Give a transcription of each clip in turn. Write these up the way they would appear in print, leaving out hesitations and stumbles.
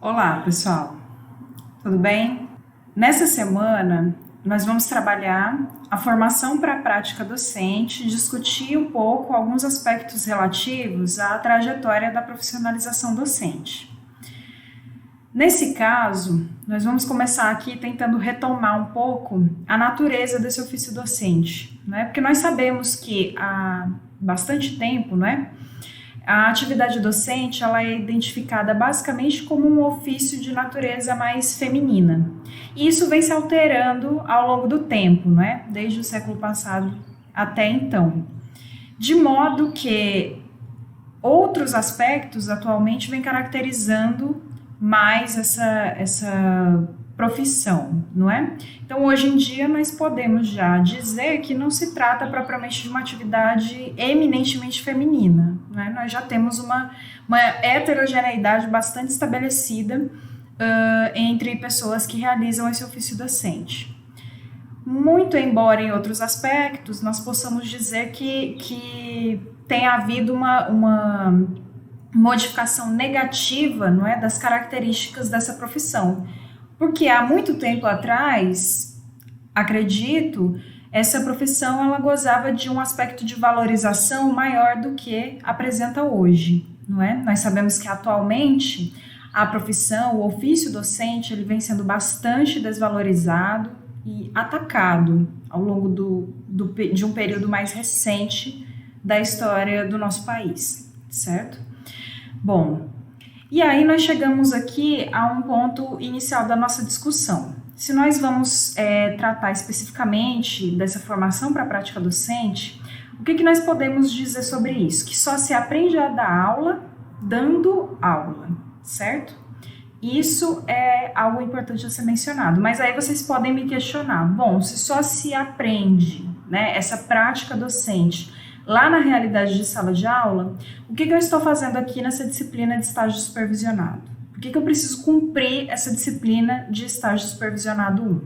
Olá, pessoal. Tudo bem? Nessa semana, nós vamos trabalhar a formação para a prática docente, discutir um pouco alguns aspectos relativos à trajetória da profissionalização docente. Nesse caso, nós vamos começar aqui tentando retomar um pouco a natureza desse ofício docente, né? Porque nós sabemos que há bastante tempo, né? A atividade docente ela é identificada basicamente como um ofício de natureza mais feminina. E isso vem se alterando ao longo do tempo, não é? Desde o século passado até então. De modo que outros aspectos atualmente vêm caracterizando mais essa profissão, não é? Então, hoje em dia, nós podemos já dizer que não se trata propriamente de uma atividade eminentemente feminina, né? Nós já temos uma heterogeneidade bastante estabelecida entre pessoas que realizam esse ofício docente. Muito embora em outros aspectos nós possamos dizer que tem havido uma modificação negativa, não é, das características dessa profissão. Porque há muito tempo atrás, acredito, essa profissão ela gozava de um aspecto de valorização maior do que apresenta hoje, não é? Nós sabemos que atualmente a profissão, o ofício docente, ele vem sendo bastante desvalorizado e atacado ao longo de um período mais recente da história do nosso país, certo? Bom, e aí nós chegamos aqui a um ponto inicial da nossa discussão. Se nós vamos tratar especificamente dessa formação para a prática docente, o que nós podemos dizer sobre isso? Que só se aprende a dar aula dando aula, certo? Isso é algo importante a ser mencionado, mas aí vocês podem me questionar, bom, se só se aprende, né, essa prática docente lá na realidade de sala de aula, o que eu estou fazendo aqui nessa disciplina de estágio supervisionado? Por que eu preciso cumprir essa disciplina de estágio supervisionado 1?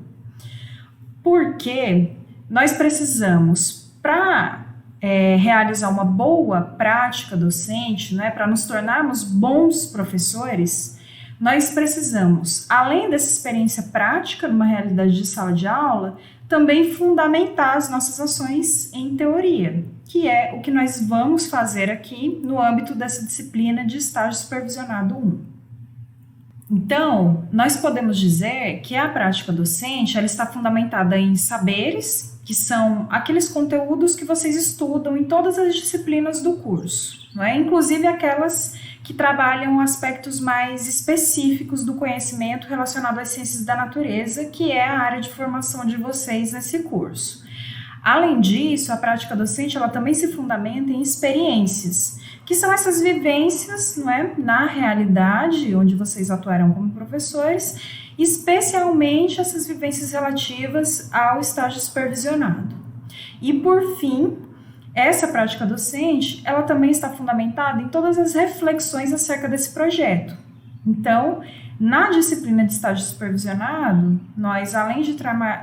Porque nós precisamos, para realizar uma boa prática docente, né, para nos tornarmos bons professores, nós precisamos, além dessa experiência prática numa realidade de sala de aula, também fundamentar as nossas ações em teoria, que é o que nós vamos fazer aqui no âmbito dessa disciplina de estágio supervisionado 1. Então, nós podemos dizer que a prática docente ela está fundamentada em saberes, que são aqueles conteúdos que vocês estudam em todas as disciplinas do curso, não é? Inclusive aquelas que trabalham aspectos mais específicos do conhecimento relacionado às ciências da natureza, que é a área de formação de vocês nesse curso. Além disso, a prática docente ela também se fundamenta em experiências, que são essas vivências, não é, na realidade, onde vocês atuarão como professores, especialmente essas vivências relativas ao estágio supervisionado. E, por fim, essa prática docente, ela também está fundamentada em todas as reflexões acerca desse projeto. Então, na disciplina de estágio supervisionado, nós, além de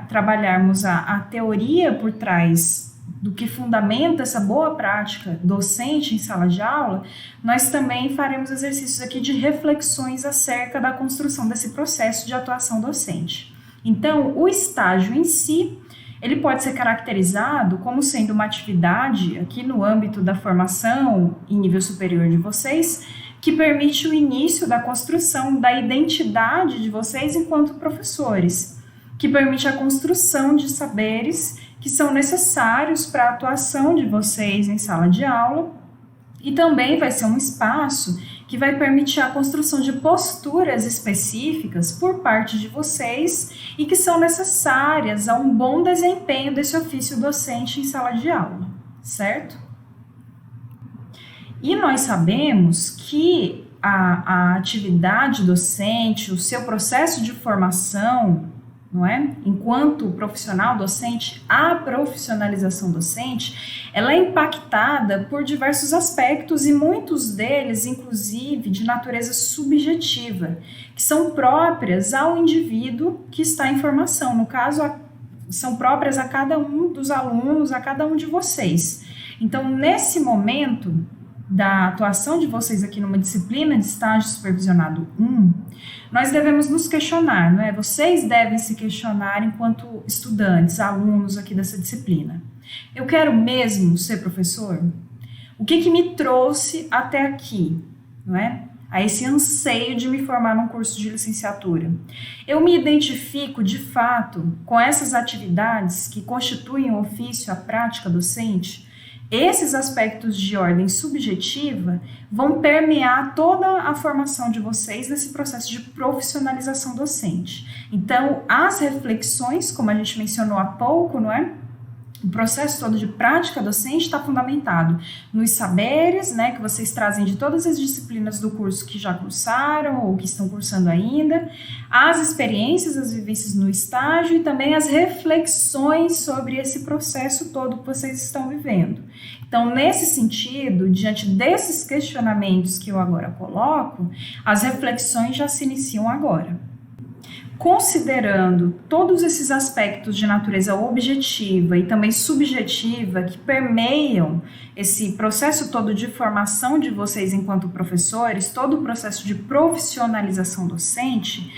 trabalharmos a teoria por trás do que fundamenta essa boa prática docente em sala de aula, nós também faremos exercícios aqui de reflexões acerca da construção desse processo de atuação docente. Então, o estágio em si, ele pode ser caracterizado como sendo uma atividade, aqui no âmbito da formação em nível superior de vocês, que permite o início da construção da identidade de vocês enquanto professores, que permite a construção de saberes que são necessários para a atuação de vocês em sala de aula, e também vai ser um espaço que vai permitir a construção de posturas específicas por parte de vocês e que são necessárias a um bom desempenho desse ofício docente em sala de aula, certo? E nós sabemos que a atividade docente, o seu processo de formação, não é? Enquanto profissional docente, a profissionalização docente, ela é impactada por diversos aspectos e muitos deles, inclusive, de natureza subjetiva, que são próprias ao indivíduo que está em formação. No caso, são próprias a cada um dos alunos, a cada um de vocês. Então, nesse momento, da atuação de vocês aqui numa disciplina de estágio supervisionado 1, nós devemos nos questionar, não é? Vocês devem se questionar enquanto estudantes, alunos aqui dessa disciplina. Eu quero mesmo ser professor? O que me trouxe até aqui, não é? A esse anseio de me formar num curso de licenciatura. Eu me identifico, de fato, com essas atividades que constituem o ofício, a prática docente. Esses aspectos de ordem subjetiva vão permear toda a formação de vocês nesse processo de profissionalização docente. Então, as reflexões, como a gente mencionou há pouco, não é? O processo todo de prática docente está fundamentado nos saberes, né, que vocês trazem de todas as disciplinas do curso que já cursaram ou que estão cursando ainda, as experiências, as vivências no estágio e também as reflexões sobre esse processo todo que vocês estão vivendo. Então, nesse sentido, diante desses questionamentos que eu agora coloco, as reflexões já se iniciam agora. Considerando todos esses aspectos de natureza objetiva e também subjetiva que permeiam esse processo todo de formação de vocês enquanto professores, todo o processo de profissionalização docente,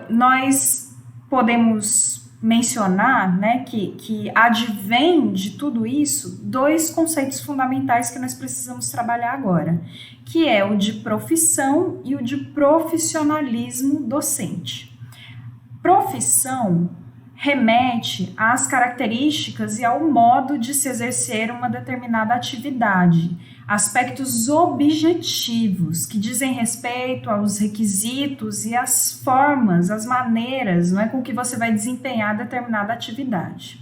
nós podemos mencionar, né, que advém de tudo isso dois conceitos fundamentais que nós precisamos trabalhar agora, que é o de profissão e o de profissionalismo docente. Profissão remete às características e ao modo de se exercer uma determinada atividade, aspectos objetivos que dizem respeito aos requisitos e às formas, às maneiras, não é, com que você vai desempenhar determinada atividade.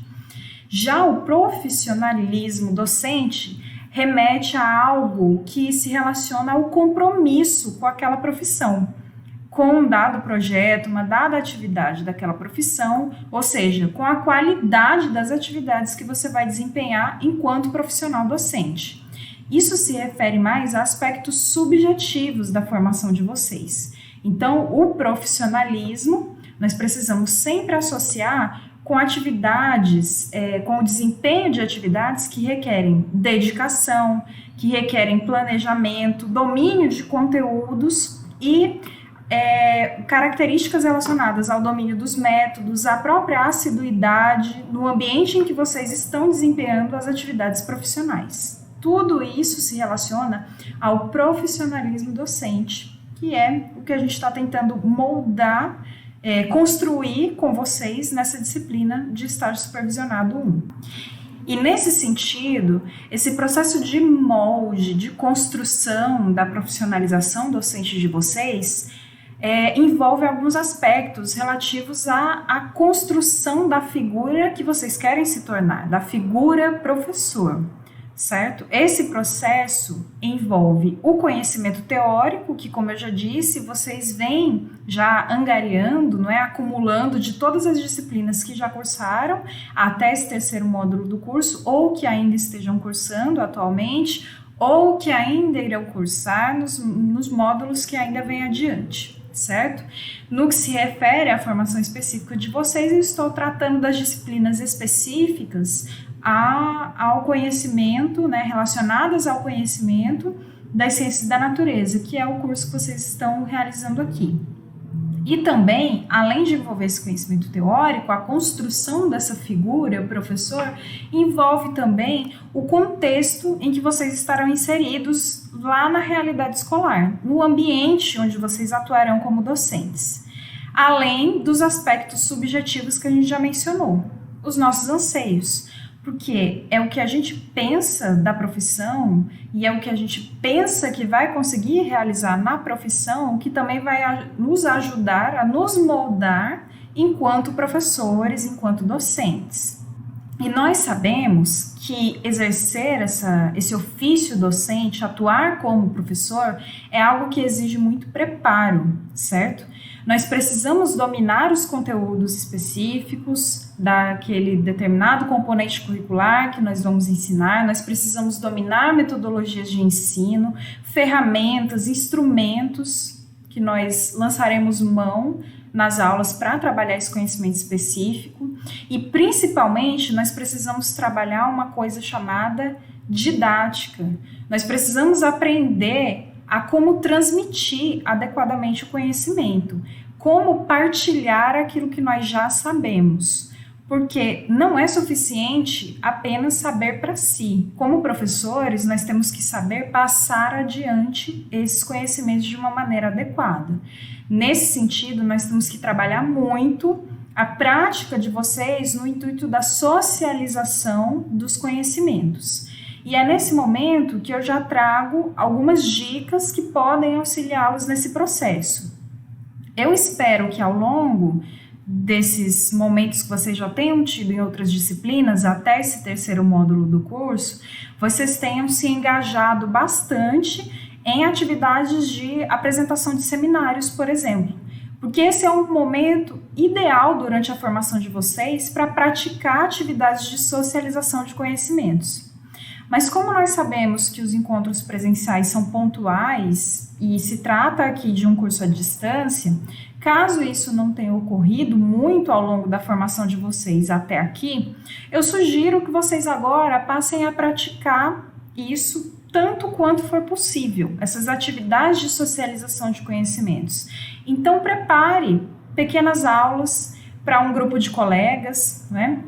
Já o profissionalismo docente remete a algo que se relaciona ao compromisso com aquela profissão, com um dado projeto, uma dada atividade daquela profissão, ou seja, com a qualidade das atividades que você vai desempenhar enquanto profissional docente. Isso se refere mais a aspectos subjetivos da formação de vocês. Então, o profissionalismo, nós precisamos sempre associar com atividades, com o desempenho de atividades que requerem dedicação, que requerem planejamento, domínio de conteúdos e características relacionadas ao domínio dos métodos, à própria assiduidade no ambiente em que vocês estão desempenhando as atividades profissionais. Tudo isso se relaciona ao profissionalismo docente, que é o que a gente está tentando moldar, construir com vocês nessa disciplina de estágio supervisionado 1. E nesse sentido, esse processo de molde, de construção da profissionalização docente de vocês, envolve alguns aspectos relativos à construção da figura que vocês querem se tornar, da figura professor. Certo? Esse processo envolve o conhecimento teórico, que, como eu já disse, vocês vêm já angariando, não é, acumulando de todas as disciplinas que já cursaram até esse terceiro módulo do curso, ou que ainda estejam cursando atualmente, ou que ainda irão cursar nos módulos que ainda vêm adiante. Certo? No que se refere à formação específica de vocês, eu estou tratando das disciplinas específicas ao conhecimento, né, relacionadas ao conhecimento das ciências da natureza, que é o curso que vocês estão realizando aqui. E também, além de envolver esse conhecimento teórico, a construção dessa figura, professor, envolve também o contexto em que vocês estarão inseridos lá na realidade escolar, no ambiente onde vocês atuarão como docentes, além dos aspectos subjetivos que a gente já mencionou, os nossos anseios, porque é o que a gente pensa da profissão e é o que a gente pensa que vai conseguir realizar na profissão que também vai nos ajudar a nos moldar enquanto professores, enquanto docentes. E nós sabemos que exercer esse ofício docente, atuar como professor, é algo que exige muito preparo, certo? Nós precisamos dominar os conteúdos específicos daquele determinado componente curricular que nós vamos ensinar, nós precisamos dominar metodologias de ensino, ferramentas, instrumentos que nós lançaremos mão nas aulas para trabalhar esse conhecimento específico e, principalmente, nós precisamos trabalhar uma coisa chamada didática. Nós precisamos aprender a como transmitir adequadamente o conhecimento, como partilhar aquilo que nós já sabemos. Porque não é suficiente apenas saber para si. Como professores, nós temos que saber passar adiante esses conhecimentos de uma maneira adequada. Nesse sentido, nós temos que trabalhar muito a prática de vocês no intuito da socialização dos conhecimentos. E é nesse momento que eu já trago algumas dicas que podem auxiliá-los nesse processo. Eu espero que ao longo desses momentos que vocês já tenham tido em outras disciplinas, até esse terceiro módulo do curso, vocês tenham se engajado bastante em atividades de apresentação de seminários, por exemplo. Porque esse é um momento ideal durante a formação de vocês para praticar atividades de socialização de conhecimentos. Mas como nós sabemos que os encontros presenciais são pontuais e se trata aqui de um curso à distância, caso isso não tenha ocorrido muito ao longo da formação de vocês até aqui, eu sugiro que vocês agora passem a praticar isso tanto quanto for possível, essas atividades de socialização de conhecimentos. Então, prepare pequenas aulas para um grupo de colegas, né?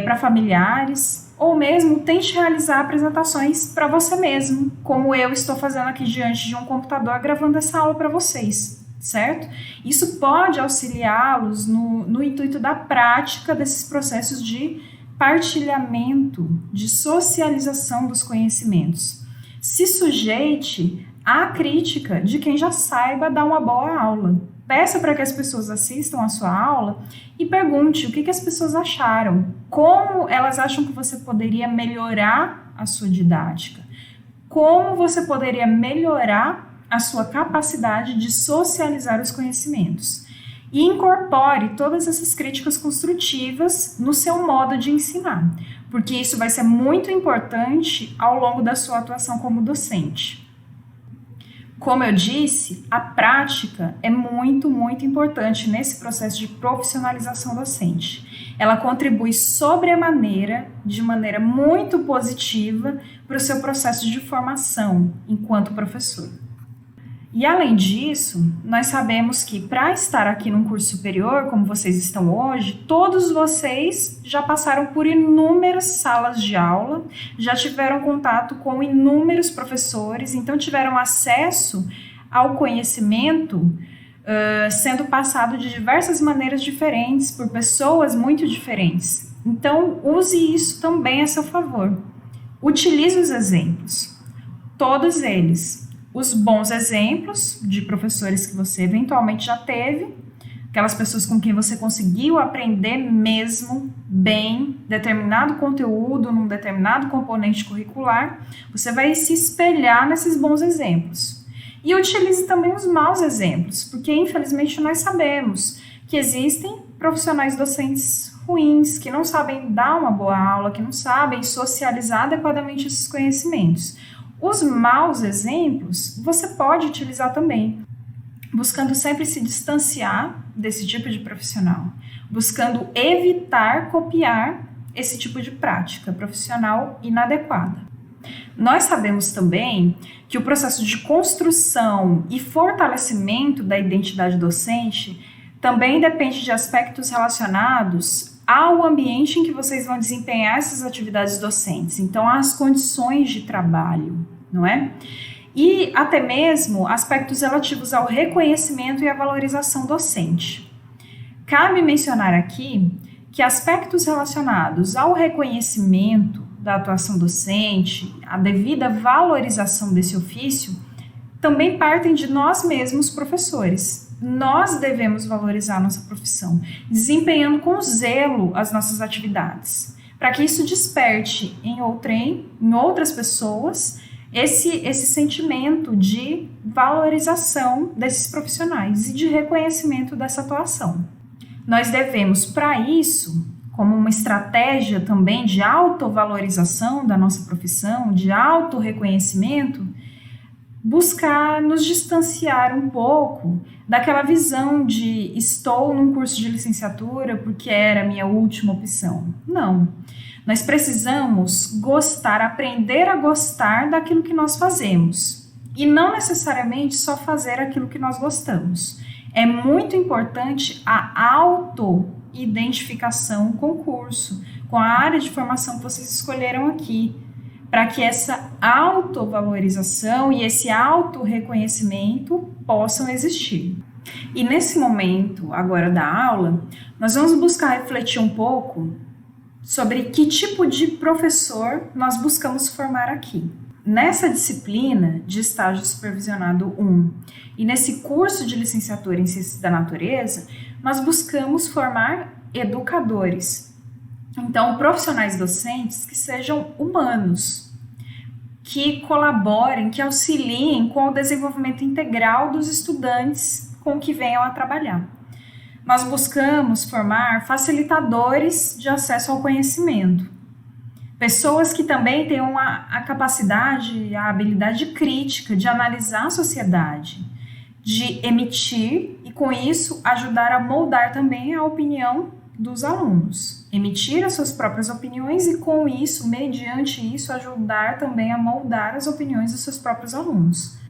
Para familiares, ou mesmo tente realizar apresentações para você mesmo, como eu estou fazendo aqui diante de um computador gravando essa aula para vocês, certo? Isso pode auxiliá-los no intuito da prática desses processos de partilhamento, de socialização dos conhecimentos. Se sujeite à crítica de quem já saiba dar uma boa aula. Peça para que as pessoas assistam a sua aula e pergunte o que as pessoas acharam, como elas acham que você poderia melhorar a sua didática, como você poderia melhorar a sua capacidade de socializar os conhecimentos. E incorpore todas essas críticas construtivas no seu modo de ensinar, porque isso vai ser muito importante ao longo da sua atuação como docente. Como eu disse, a prática é muito, muito importante nesse processo de profissionalização docente. Ela contribui sobremaneira, de maneira muito positiva, para o seu processo de formação enquanto professor. E além disso, nós sabemos que para estar aqui num curso superior, como vocês estão hoje, todos vocês já passaram por inúmeras salas de aula, já tiveram contato com inúmeros professores, então tiveram acesso ao conhecimento sendo passado de diversas maneiras diferentes, por pessoas muito diferentes. Então, use isso também a seu favor. Utilize os exemplos, todos eles. Os bons exemplos de professores que você eventualmente já teve, aquelas pessoas com quem você conseguiu aprender mesmo bem determinado conteúdo, num determinado componente curricular, você vai se espelhar nesses bons exemplos. E utilize também os maus exemplos, porque infelizmente nós sabemos que existem profissionais docentes ruins, que não sabem dar uma boa aula, que não sabem socializar adequadamente esses conhecimentos. Os maus exemplos você pode utilizar também, buscando sempre se distanciar desse tipo de profissional, buscando evitar copiar esse tipo de prática profissional inadequada. Nós sabemos também que o processo de construção e fortalecimento da identidade docente também depende de aspectos relacionados ao ambiente em que vocês vão desempenhar essas atividades docentes, então às condições de trabalho, não é? E até mesmo aspectos relativos ao reconhecimento e à valorização docente. Cabe mencionar aqui que aspectos relacionados ao reconhecimento da atuação docente, a devida valorização desse ofício, também partem de nós mesmos, professores. Nós devemos valorizar a nossa profissão, desempenhando com zelo as nossas atividades, para que isso desperte em outras pessoas esse sentimento de valorização desses profissionais e de reconhecimento dessa atuação. Nós devemos, para isso, como uma estratégia também de autovalorização da nossa profissão, de autorreconhecimento, buscar nos distanciar um pouco daquela visão de estou num curso de licenciatura porque era a minha última opção. Não. Nós precisamos gostar, aprender a gostar daquilo que nós fazemos e não necessariamente só fazer aquilo que nós gostamos. É muito importante a auto-identificação com o curso, com a área de formação que vocês escolheram aqui, para que essa autovalorização e esse autorreconhecimento possam existir. E nesse momento, agora da aula, nós vamos buscar refletir um pouco sobre que tipo de professor nós buscamos formar aqui. Nessa disciplina de estágio supervisionado 1 e nesse curso de licenciatura em Ciências da Natureza, nós buscamos formar educadores. Então, profissionais docentes que sejam humanos, que colaborem, que auxiliem com o desenvolvimento integral dos estudantes com que venham a trabalhar. Nós buscamos formar facilitadores de acesso ao conhecimento. Pessoas que também tenham a capacidade, a habilidade crítica de analisar a sociedade, de emitir e, com isso, ajudar a moldar também a opinião dos alunos. Emitir as suas próprias opiniões e, com isso, mediante isso, ajudar também a moldar as opiniões dos seus próprios alunos.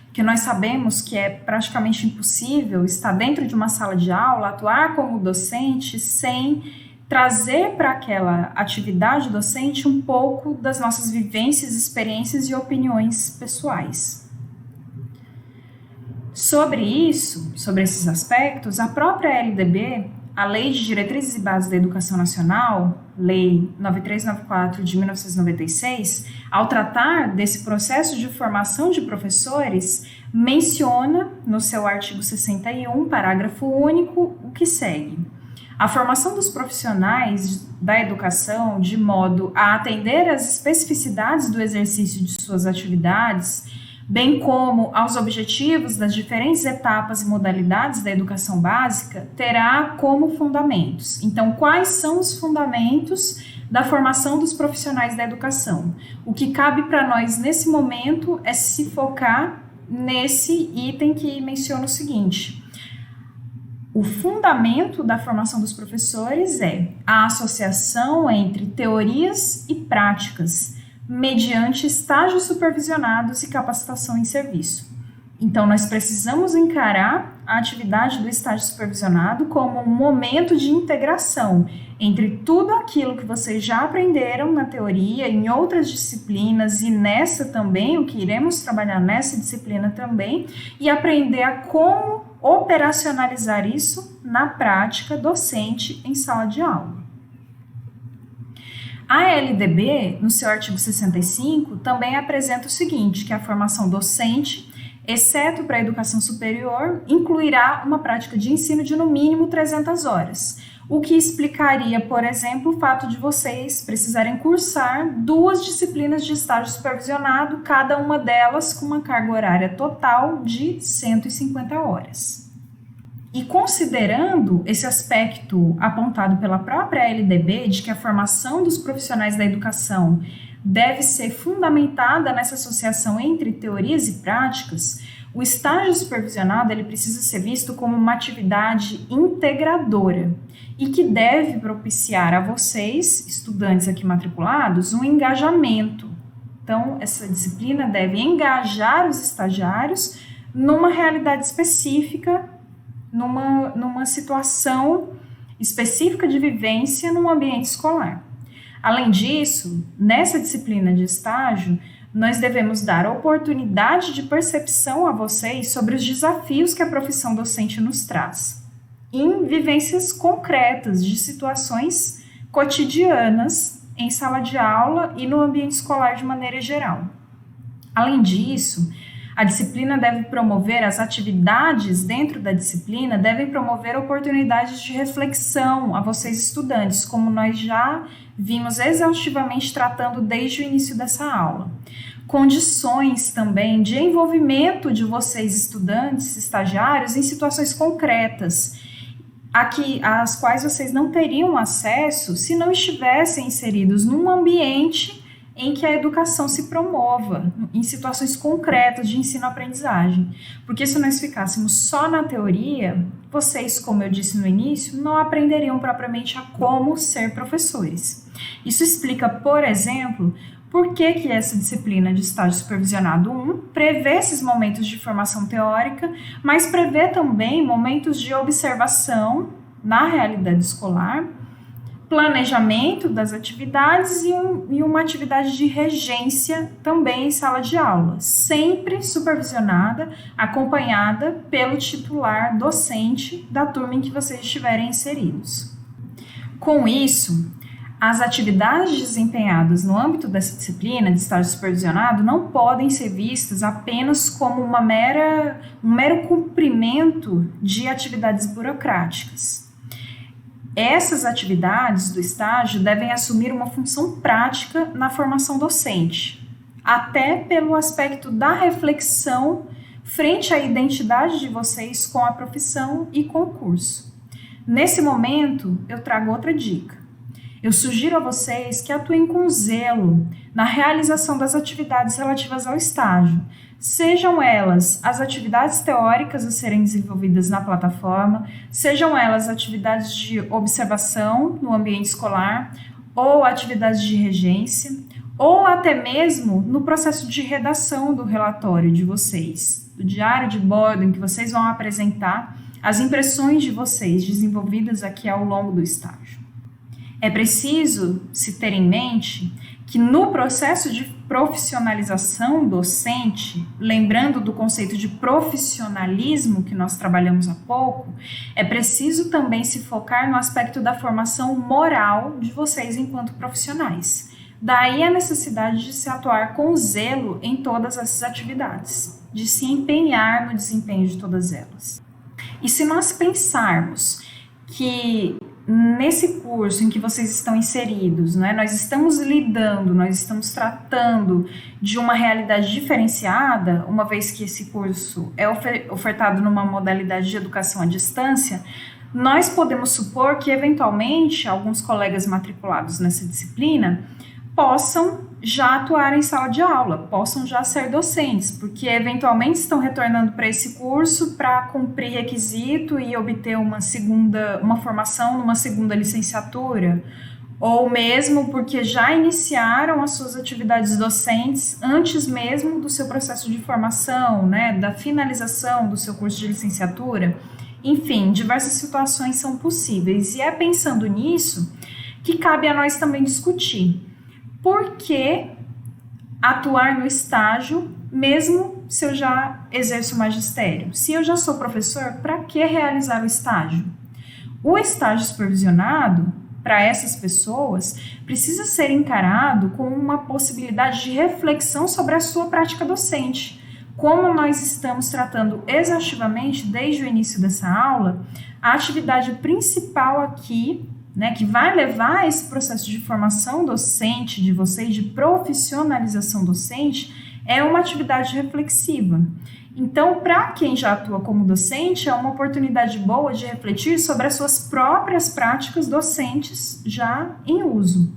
Porque nós sabemos que é praticamente impossível estar dentro de uma sala de aula, atuar como docente sem trazer para aquela atividade docente um pouco das nossas vivências, experiências e opiniões pessoais. Sobre isso, sobre esses aspectos, a própria LDB, a Lei de Diretrizes e Bases da Educação Nacional, Lei 9394 de 1996, ao tratar desse processo de formação de professores, menciona no seu artigo 61, parágrafo único, o que segue. A formação dos profissionais da educação de modo a atender às especificidades do exercício de suas atividades, bem como aos objetivos das diferentes etapas e modalidades da educação básica, terá como fundamentos. Então, quais são os fundamentos da formação dos profissionais da educação? O que cabe para nós nesse momento é se focar nesse item que menciona o seguinte: o fundamento da formação dos professores é a associação entre teorias e práticas, mediante estágios supervisionados e capacitação em serviço. Então, nós precisamos encarar a atividade do estágio supervisionado como um momento de integração entre tudo aquilo que vocês já aprenderam na teoria, em outras disciplinas e nessa também, o que iremos trabalhar nessa disciplina também, e aprender a como operacionalizar isso na prática docente em sala de aula. A LDB, no seu artigo 65, também apresenta o seguinte, que a formação docente, exceto para a educação superior, incluirá uma prática de ensino de no mínimo 300 horas, o que explicaria, por exemplo, o fato de vocês precisarem cursar 2 disciplinas de estágio supervisionado, cada uma delas com uma carga horária total de 150 horas. E considerando esse aspecto apontado pela própria LDB de que a formação dos profissionais da educação deve ser fundamentada nessa associação entre teorias e práticas, o estágio supervisionado ele precisa ser visto como uma atividade integradora e que deve propiciar a vocês, estudantes aqui matriculados, um engajamento. Então, essa disciplina deve engajar os estagiários numa realidade específica, numa situação específica de vivência num ambiente escolar. Além disso, nessa disciplina de estágio, nós devemos dar oportunidade de percepção a vocês sobre os desafios que a profissão docente nos traz, em vivências concretas de situações cotidianas em sala de aula e no ambiente escolar de maneira geral. Além disso, a disciplina deve promover, as atividades dentro da disciplina devem promover oportunidades de reflexão a vocês estudantes, como nós já vimos exaustivamente tratando desde o início dessa aula. Condições também de envolvimento de vocês estudantes, estagiários, em situações concretas, às quais vocês não teriam acesso se não estivessem inseridos num ambiente em que a educação se promova em situações concretas de ensino-aprendizagem. Porque se nós ficássemos só na teoria, vocês, como eu disse no início, não aprenderiam propriamente a como ser professores. Isso explica, por exemplo, por que essa disciplina de estágio supervisionado 1 prevê esses momentos de formação teórica, mas prevê também momentos de observação na realidade escolar, planejamento das atividades e uma atividade de regência também em sala de aula, sempre supervisionada, acompanhada pelo titular docente da turma em que vocês estiverem inseridos. Com isso, as atividades desempenhadas no âmbito dessa disciplina de estágio supervisionado não podem ser vistas apenas como um mero cumprimento de atividades burocráticas. Essas atividades do estágio devem assumir uma função prática na formação docente, até pelo aspecto da reflexão frente à identidade de vocês com a profissão e com o curso. Nesse momento, eu trago outra dica. Eu sugiro a vocês que atuem com zelo na realização das atividades relativas ao estágio, sejam elas as atividades teóricas a serem desenvolvidas na plataforma, sejam elas atividades de observação no ambiente escolar, ou atividades de regência, ou até mesmo no processo de redação do relatório de vocês, do diário de bordo em que vocês vão apresentar as impressões de vocês desenvolvidas aqui ao longo do estágio. É preciso se ter em mente que no processo de profissionalização docente, lembrando do conceito de profissionalismo que nós trabalhamos há pouco, é preciso também se focar no aspecto da formação moral de vocês enquanto profissionais. Daí a necessidade de se atuar com zelo em todas essas atividades, de se empenhar no desempenho de todas elas. E se nós pensarmos que nesse curso em que vocês estão inseridos, né, nós estamos tratando de uma realidade diferenciada, uma vez que esse curso é ofertado numa modalidade de educação à distância, nós podemos supor que, eventualmente, alguns colegas matriculados nessa disciplina possam já atuar em sala de aula, possam já ser docentes, porque eventualmente estão retornando para esse curso para cumprir requisito e obter uma formação numa segunda licenciatura, ou mesmo porque já iniciaram as suas atividades docentes antes mesmo do seu processo de formação, né, da finalização do seu curso de licenciatura. Enfim, diversas situações são possíveis, e é pensando nisso que cabe a nós também discutir. Por que atuar no estágio, mesmo se eu já exerço magistério? Se eu já sou professor, para que realizar o estágio? O estágio supervisionado, para essas pessoas, precisa ser encarado como uma possibilidade de reflexão sobre a sua prática docente. Como nós estamos tratando exaustivamente desde o início dessa aula, a atividade principal aqui, né, que vai levar a esse processo de formação docente de vocês, de profissionalização docente, é uma atividade reflexiva. Então, para quem já atua como docente, é uma oportunidade boa de refletir sobre as suas próprias práticas docentes já em uso.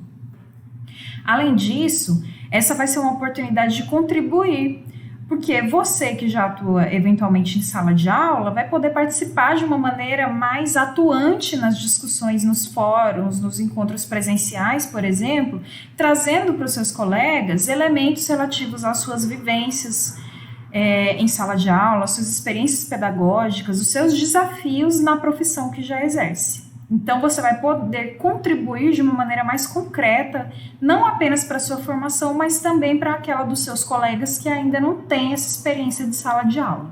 Além disso, essa vai ser uma oportunidade de contribuir, porque você que já atua eventualmente em sala de aula vai poder participar de uma maneira mais atuante nas discussões nos fóruns, nos encontros presenciais, por exemplo, trazendo para os seus colegas elementos relativos às suas vivências em sala de aula, suas experiências pedagógicas, os seus desafios na profissão que já exerce. Então, você vai poder contribuir de uma maneira mais concreta, não apenas para a sua formação, mas também para aquela dos seus colegas que ainda não têm essa experiência de sala de aula.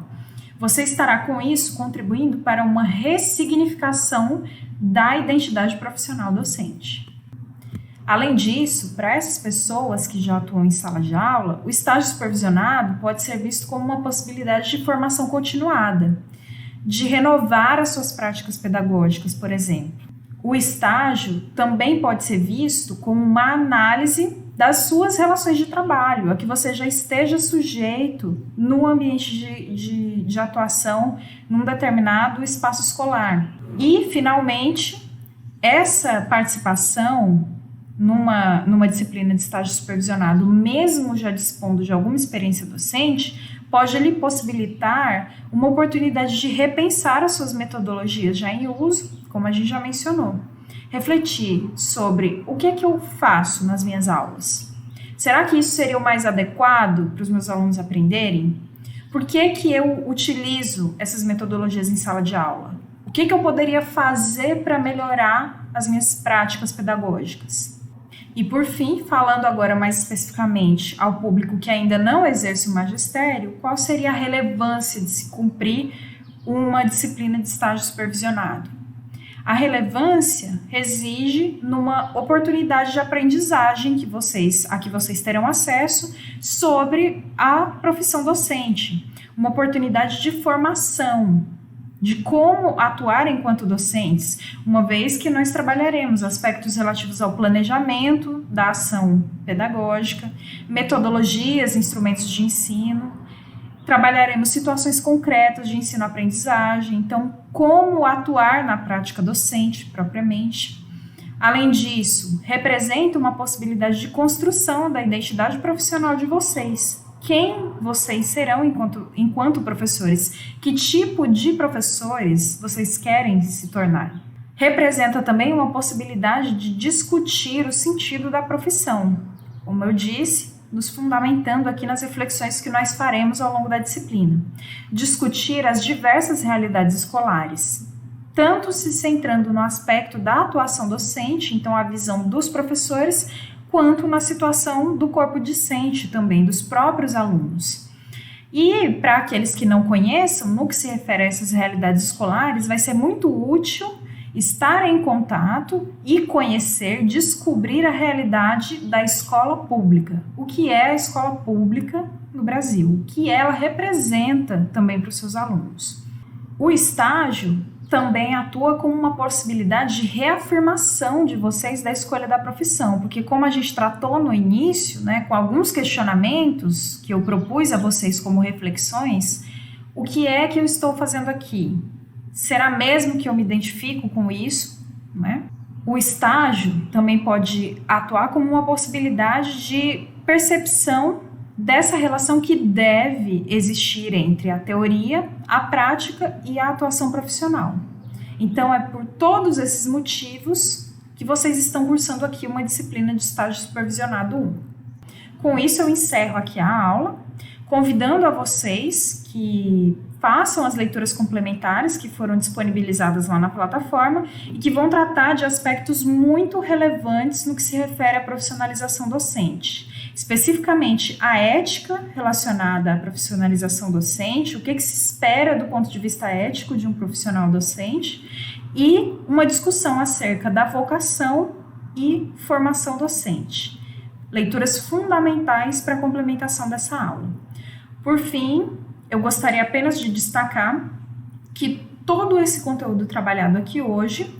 Você estará, com isso, contribuindo para uma ressignificação da identidade profissional docente. Além disso, para essas pessoas que já atuam em sala de aula, o estágio supervisionado pode ser visto como uma possibilidade de formação continuada, de renovar as suas práticas pedagógicas, por exemplo. O estágio também pode ser visto como uma análise das suas relações de trabalho, a que você já esteja sujeito no ambiente de atuação num determinado espaço escolar. E, finalmente, essa participação numa disciplina de estágio supervisionado, mesmo já dispondo de alguma experiência docente, pode lhe possibilitar uma oportunidade de repensar as suas metodologias já em uso, como a gente já mencionou. Refletir sobre o que é que eu faço nas minhas aulas. Será que isso seria o mais adequado para os meus alunos aprenderem? Por que que eu utilizo essas metodologias em sala de aula? O que que eu poderia fazer para melhorar as minhas práticas pedagógicas? E por fim, falando agora mais especificamente ao público que ainda não exerce o magistério, qual seria a relevância de se cumprir uma disciplina de estágio supervisionado? A relevância reside numa oportunidade de aprendizagem a que vocês terão acesso sobre a profissão docente, uma oportunidade de formação, de como atuar enquanto docentes, uma vez que nós trabalharemos aspectos relativos ao planejamento da ação pedagógica, metodologias, instrumentos de ensino, trabalharemos situações concretas de ensino-aprendizagem, então, como atuar na prática docente, propriamente. Além disso, representa uma possibilidade de construção da identidade profissional de vocês. Quem vocês serão enquanto professores? Que tipo de professores vocês querem se tornar? Representa também uma possibilidade de discutir o sentido da profissão. Como eu disse, nos fundamentando aqui nas reflexões que nós faremos ao longo da disciplina. Discutir as diversas realidades escolares, tanto se centrando no aspecto da atuação docente, então a visão dos professores, quanto na situação do corpo discente também, dos próprios alunos. E para aqueles que não conheçam, no que se refere a essas realidades escolares, vai ser muito útil estar em contato e conhecer, descobrir a realidade da escola pública. O que é a escola pública no Brasil? O que ela representa também para os seus alunos. O estágio também atua como uma possibilidade de reafirmação de vocês da escolha da profissão, porque como a gente tratou no início, né, com alguns questionamentos que eu propus a vocês como reflexões, o que é que eu estou fazendo aqui? Será mesmo que eu me identifico com isso? Né? O estágio também pode atuar como uma possibilidade de percepção dessa relação que deve existir entre a teoria, a prática e a atuação profissional. Então, é por todos esses motivos que vocês estão cursando aqui uma disciplina de estágio supervisionado 1. Com isso, eu encerro aqui a aula, convidando a vocês que façam as leituras complementares que foram disponibilizadas lá na plataforma e que vão tratar de aspectos muito relevantes no que se refere à profissionalização docente. Especificamente, a ética relacionada à profissionalização docente, o que se espera do ponto de vista ético de um profissional docente e uma discussão acerca da vocação e formação docente. Leituras fundamentais para a complementação dessa aula. Por fim, eu gostaria apenas de destacar que todo esse conteúdo trabalhado aqui hoje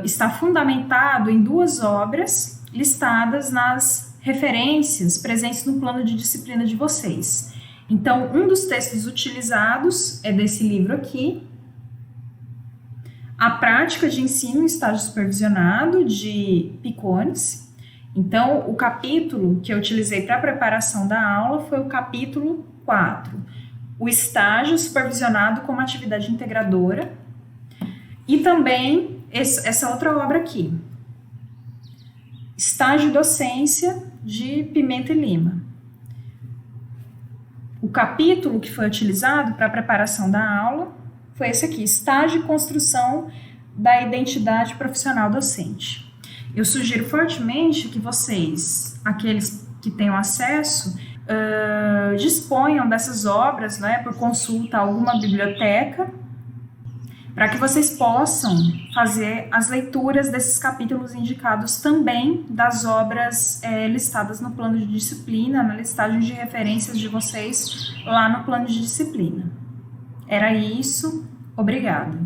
está fundamentado em 2 obras listadas nas referências presentes no plano de disciplina de vocês. Então, um dos textos utilizados é desse livro aqui, A Prática de Ensino em Estágio Supervisionado, de Picones. Então, o capítulo que eu utilizei para a preparação da aula foi o capítulo 4, o estágio supervisionado como atividade integradora, e também essa outra obra aqui, Estágio Docência, de Pimenta e Lima. O capítulo que foi utilizado para a preparação da aula foi esse aqui, Estágio e Construção da Identidade Profissional Docente. Eu sugiro fortemente que vocês, aqueles que tenham acesso, disponham dessas obras, né, por consulta a alguma biblioteca, para que vocês possam fazer as leituras desses capítulos indicados também das obras listadas no plano de disciplina, na listagem de referências de vocês lá no plano de disciplina. Era isso, obrigada.